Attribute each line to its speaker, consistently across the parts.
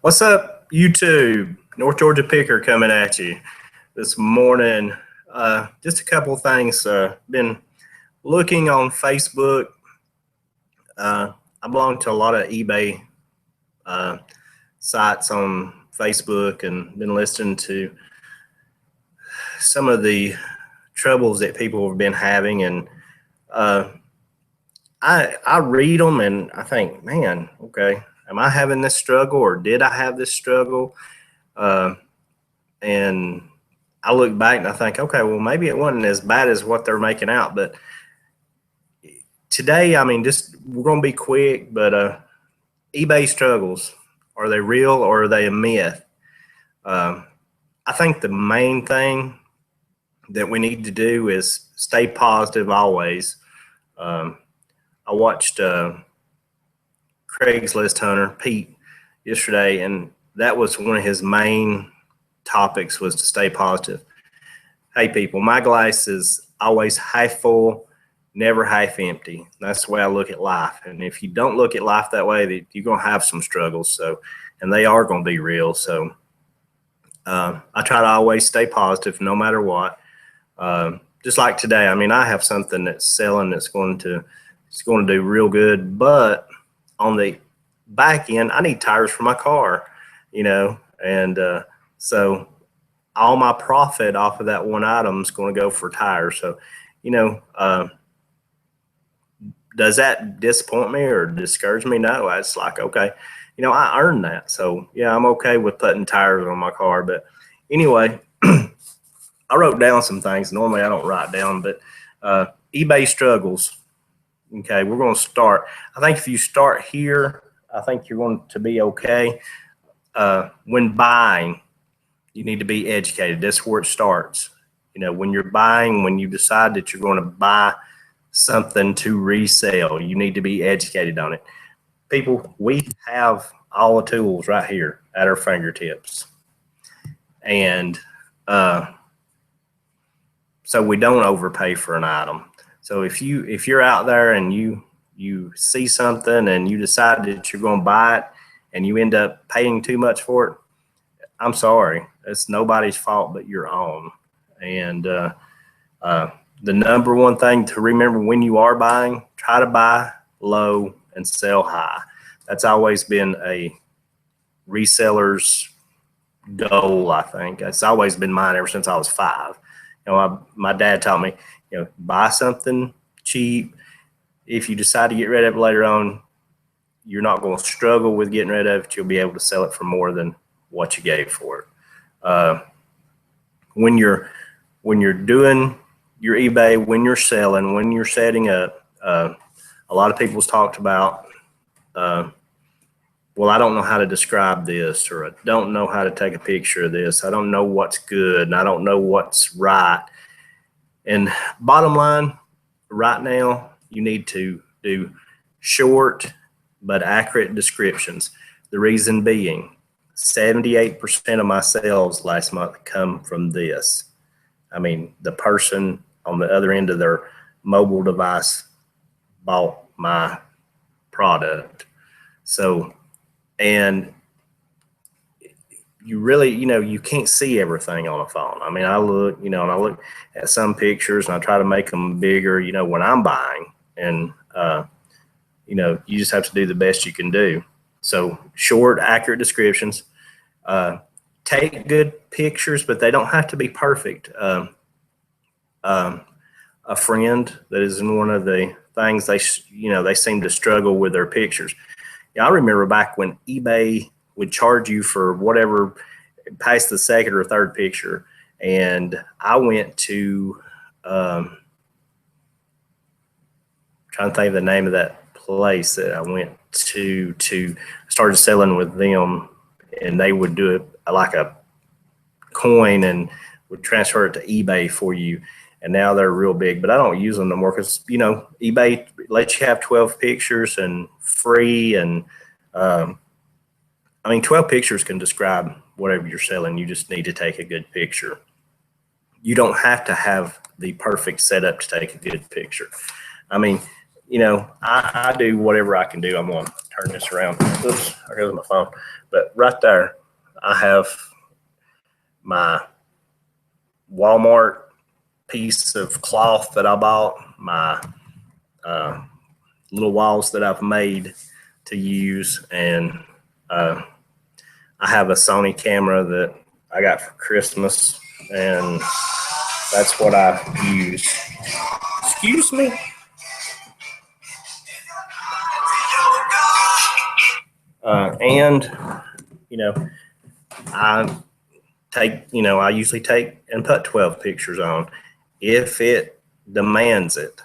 Speaker 1: What's up, YouTube? North Georgia Picker coming at you this morning. Just a couple of things. Been looking on Facebook. I belong to a lot of eBay sites on Facebook and been listening to some of the troubles that people have been having. And I read them and I think, man, okay, am I having this struggle or did I have this struggle? And I look back and I think, okay, well, maybe it wasn't as bad as what they're making out. But today, I mean, we're going to be quick, but eBay struggles, are they real or are they a myth? I think the main thing that we need to do is stay positive always. I watched Craigslist hunter Pete yesterday, and that was one of his main topics, was to stay positive. Hey people, my glass is always half full, never half empty. That's the way I look at life. And if you don't look at life that way, you're gonna have some struggles. So, and they are gonna be real. So I try to always stay positive no matter what. Just like today, I mean, I have something that's selling that's going to do real good, but on the back end, I need tires for my car, you know, and so all my profit off of that one item is going to go for tires. So, you know, does that disappoint me or discourage me? No, it's like, okay, you know, I earned that. So yeah, I'm okay with putting tires on my car. But anyway, I wrote down some things. Normally I don't write down, but eBay struggles. Okay, we're going to start. I think if you start here, I think you're going to be okay. When buying, you need to be educated. That's where it starts. You know, when you're buying, when you decide that you're going to buy something to resell, you need to be educated on it. People, we have all the tools right here at our fingertips. And so we don't overpay for an item. So if you're out there and you see something and you decide that you're going to buy it and you end up paying too much for it, I'm sorry. It's nobody's fault but your own. And the number one thing to remember when you are buying, try to buy low and sell high. That's always been a reseller's goal, I think. It's always been mine ever since I was 5. You know, my dad taught me, you know, buy something cheap. If you decide to get rid of it later on, you're not going to struggle with getting rid of it. You'll be able to sell it for more than what you gave for it. When you're doing your eBay, when you're selling, when you're setting up, a lot of people's talked about, well, I don't know how to describe this, or I don't know how to take a picture of this. I don't know what's good, and I don't know what's right. And bottom line, right now, you need to do short but accurate descriptions. The reason being, 78% of my sales last month come from this. I mean, the person on the other end of their mobile device bought my product. So, and you really, you know, you can't see everything on a phone. I mean, I look, you know, and I look at some pictures and I try to make them bigger, you know, when I'm buying. And, you know, you just have to do the best you can do. So short, accurate descriptions. Take good pictures, but they don't have to be perfect. A friend that is in one of the things, they seem to struggle with their pictures. Yeah, I remember back when eBay would charge you for whatever past the second or third picture. And I went to, trying to think of the name of that place that I went to started selling with them, and they would do it like a coin and would transfer it to eBay for you. And now they're real big, but I don't use them no more because, you know, eBay lets you have 12 pictures and free. And I mean, 12 pictures can describe whatever you're selling. You just need to take a good picture. You don't have to have the perfect setup to take a good picture. I mean, you know, I do whatever I can do. I'm going to turn this around. Oops, there goes my phone. But right there, I have my Walmart piece of cloth that I bought, my little walls that I've made to use, and I have a Sony camera that I got for Christmas, and that's what I use. Excuse me. And I I usually take and put 12 pictures on if it demands it.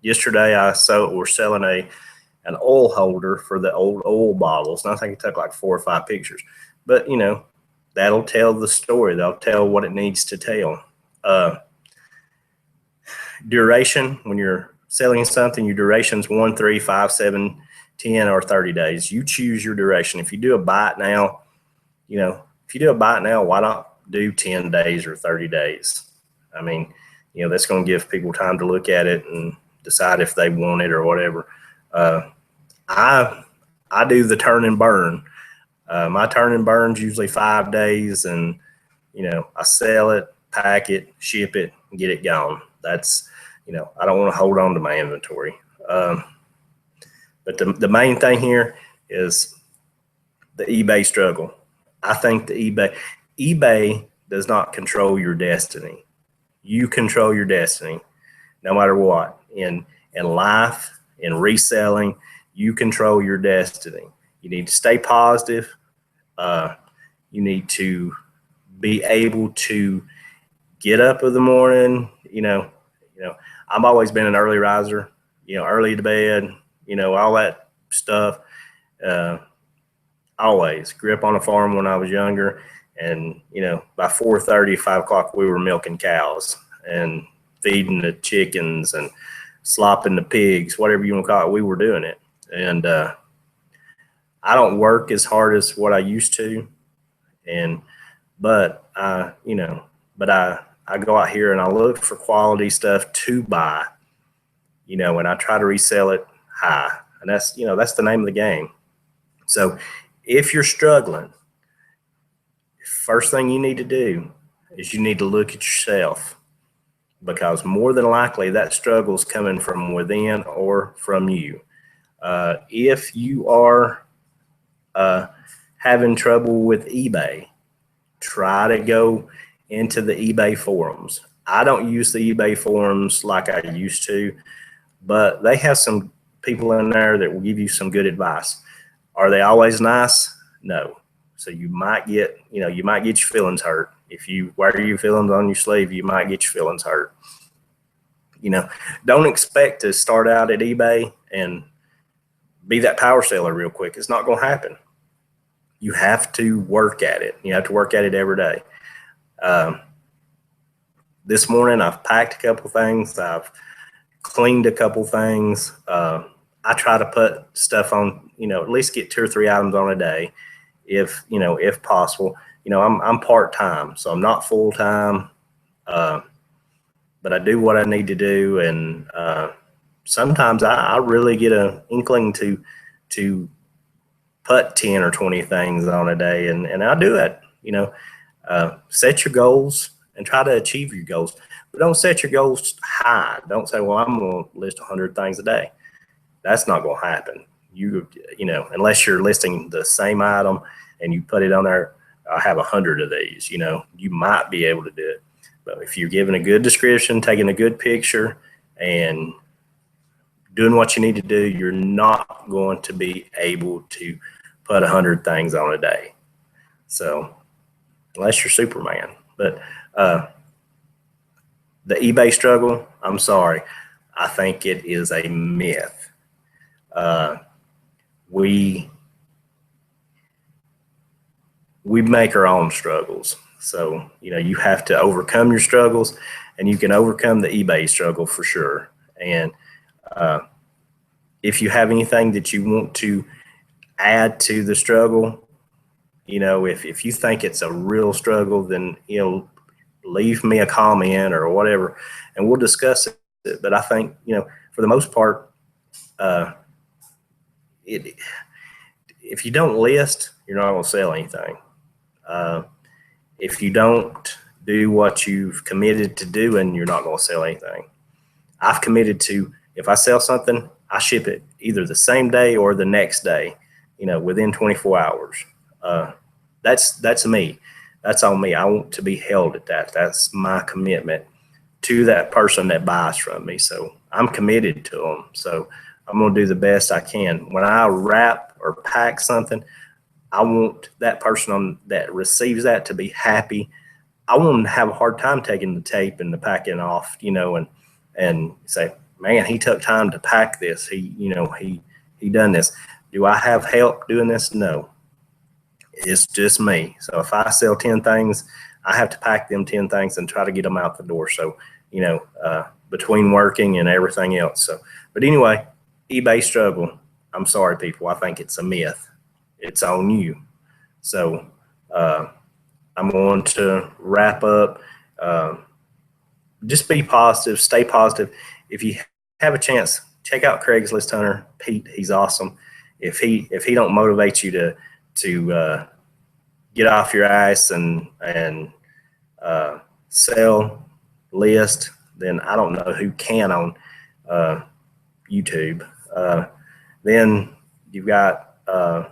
Speaker 1: Yesterday we're selling an oil holder for the old oil bottles, and I think it took like 4 or 5 pictures. But that'll tell the story. That'll tell what it needs to tell. Duration, when you're selling something, your duration's 1, 3, 5, 7, 10, or 30 days. You choose your duration. If you do a bite now, why not do 10 days or 30 days? I mean, that's going to give people time to look at it and decide if they want it or whatever. I do the turn and burn. My turn and burn's usually 5 days, and I sell it, pack it, ship it, and get it gone. That's I don't want to hold on to my inventory. But the main thing here is the eBay struggle. I think the eBay does not control your destiny. You control your destiny, no matter what. In life, in reselling, you control your destiny. You need to stay positive. You need to be able to get up in the morning. I've always been an early riser. Early to bed. All that stuff. Always grew up on a farm when I was younger, and by 4:30, 5 o'clock, we were milking cows and feeding the chickens and slopping the pigs, whatever you want to call it. We were doing it, and I don't work as hard as what I used to, but I go out here and I look for quality stuff to buy, and I try to resell it high, and that's the name of the game. So if you're struggling, first thing you need to do is you need to look at yourself, because more than likely that struggle is coming from within or from you. If you are having trouble with eBay, try to go into the eBay forums. I don't use the eBay forums like I used to, but they have some people in there that will give you some good advice. Are they always nice? No. So you might get your feelings hurt. If you wear your feelings on your sleeve, you might get your feelings hurt. Don't expect to start out at eBay and be that power seller real quick. It's not going to happen. You have to work at it. You have to work at it every day. This morning I've packed a couple things. I've cleaned a couple things. I try to put stuff on, at least get 2 or 3 items on a day, if possible. I'm part-time, so I'm not full-time, but I do what I need to do. And sometimes I really get an inkling to put 10 or 20 things on a day, and I do it. Set your goals and try to achieve your goals, but don't set your goals high. Don't say, well, I'm going to list 100 things a day. That's not going to happen. Unless you're listing the same item and you put it on there, I have 100 of these, you might be able to do it. But if you're giving a good description, taking a good picture, and doing what you need to do, you're not going to be able to put 100 things on a day. So unless you're Superman. But the eBay struggle, I'm sorry, I think it is a myth. We make our own struggles. So, you have to overcome your struggles, and you can overcome the eBay struggle for sure. And if you have anything that you want to add to the struggle, if you think it's a real struggle, then, leave me a comment or whatever, and we'll discuss it. But I think, for the most part, it if you don't list, you're not going to sell anything. If you don't do what you've committed to doing, you're not going to sell anything. I've committed to, if I sell something, I ship it either the same day or the next day, within 24 hours. That's me. That's on me. I want to be held at that. That's my commitment to that person that buys from me. So I'm committed to them. So I'm going to do the best I can. When I wrap or pack something, I want that person that receives that to be happy. I want them to have a hard time taking the tape and the packing off, and say, man, he took time to pack this. He done this. Do I have help doing this? No, it's just me. So if I sell 10 things, I have to pack them 10 things and try to get them out the door. So, between working and everything else. So, but anyway, eBay struggle. I'm sorry, people. I think it's a myth. It's on you. So, I'm going to wrap up. Just be positive, stay positive. If you have a chance, check out Craigslist Hunter. Pete, he's awesome. If he don't motivate you to get off your ass and sell, list, then I don't know who can on YouTube. Then you've got the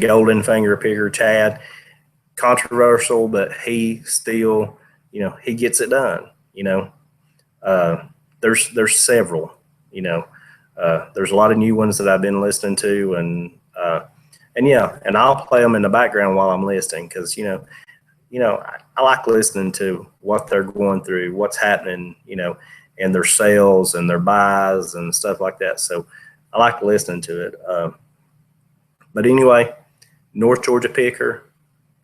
Speaker 1: Golden Finger Picker, Chad. Controversial, but he still, he gets it done. There's several. There's a lot of new ones that I've been listening to, and I'll play them in the background while I'm listening because I like listening to what they're going through, what's happening, and their sales and their buys and stuff like that. So I like listening to it. But anyway, North Georgia Picker.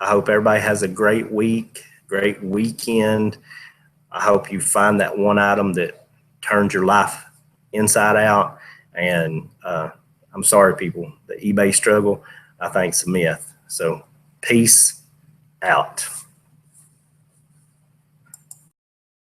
Speaker 1: I hope everybody has a great week, great weekend. I hope you find that one item that turns your life inside out. And I'm sorry, people, the eBay struggle, I think it's a myth. So peace out.